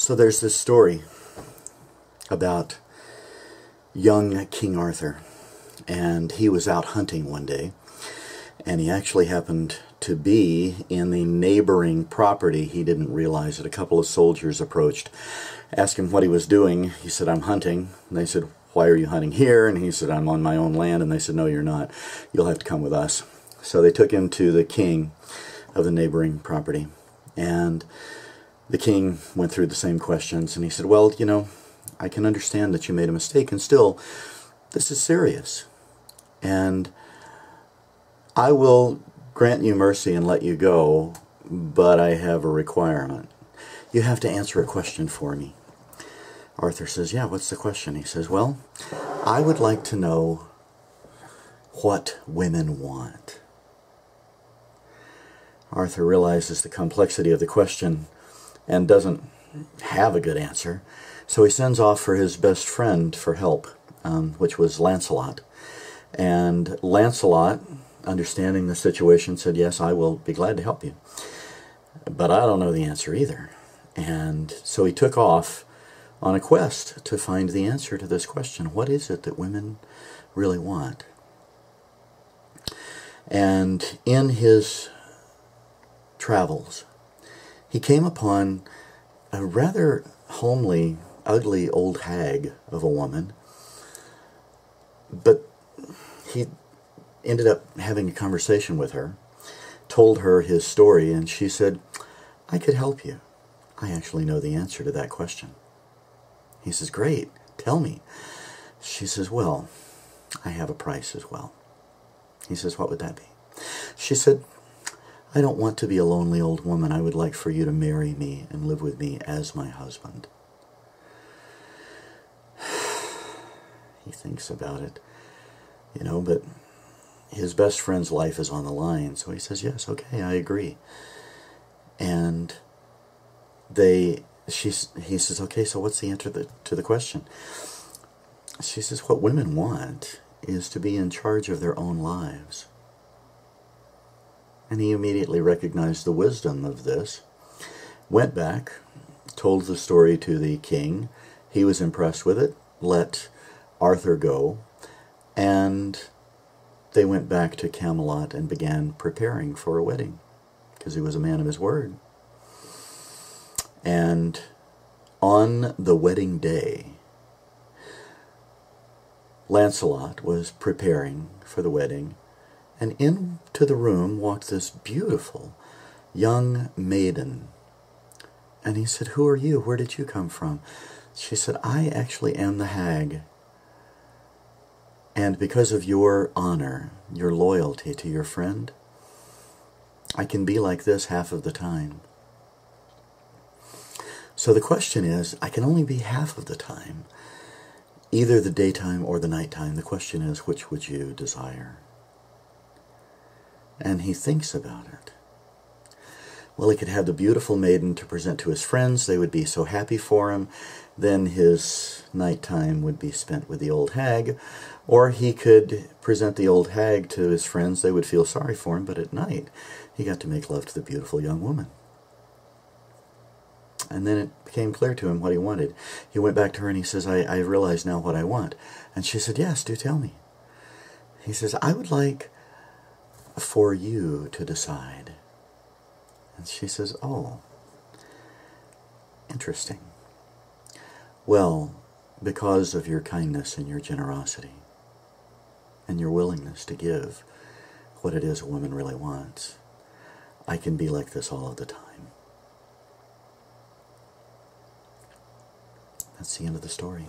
So there's this story about young King Arthur, and he was out hunting one day, and he actually happened to be in the neighboring property. He didn't realize it. A couple of soldiers approached, asked him what he was doing. He said, "I'm hunting." And they said, "Why are you hunting here?" And he said, "I'm on my own land." And they said, "No, you're not. You'll have to come with us." So they took him to the king of the neighboring property, and the king went through the same questions, and he said, "Well, you know, I can understand that you made a mistake, and still, this is serious. And I will grant you mercy and let you go, but I have a requirement. You have to answer a question for me." Arthur says, "Yeah, what's the question?" He says, "Well, I would like to know what women want." Arthur realizes the complexity of the question and doesn't have a good answer, so he sends off for his best friend for help, which was Lancelot. And Lancelot, understanding the situation, said, "Yes, I will be glad to help you, but I don't know the answer either." And so he took off on a quest to find the answer to this question. What is it that women really want? And in his travels, he came upon a rather homely, ugly old hag of a woman, but he ended up having a conversation with her, told her his story, and she said, "I could help you. I actually know the answer to that question." He says, "Great, tell me." She says, "Well, I have a price as well." He says, "What would that be?" She said, "I don't want to be a lonely old woman. I would like for you to marry me and live with me as my husband." He thinks about it, you know, but his best friend's life is on the line, so he says, "Yes, okay, I agree." And he says, "Okay, so what's the answer to the question?" She says, "What women want is to be in charge of their own lives." And he immediately recognized the wisdom of this, went back, told the story to the king. He was impressed with it, let Arthur go, and they went back to Camelot and began preparing for a wedding, because he was a man of his word. And on the wedding day, Lancelot was preparing for the wedding, and into the room walked this beautiful young maiden. And he said, "Who are you? Where did you come from?" She said, "I actually am the hag. And because of your honor, your loyalty to your friend, I can be like this half of the time." So the question is, I can only be half of the time, either the daytime or the nighttime. The question is, which would you desire? And he thinks about it. Well, he could have the beautiful maiden to present to his friends. They would be so happy for him. Then his nighttime would be spent with the old hag. Or he could present the old hag to his friends. They would feel sorry for him, but at night he got to make love to the beautiful young woman. And then it became clear to him what he wanted. He went back to her and he says, I realize now what I want." And she said, "Yes, do tell me." He says, "I would like for you to decide." And she says, "Oh, interesting. Well, because of your kindness and your generosity and your willingness to give what it is a woman really wants, I can be like this all of the time." That's the end of the story.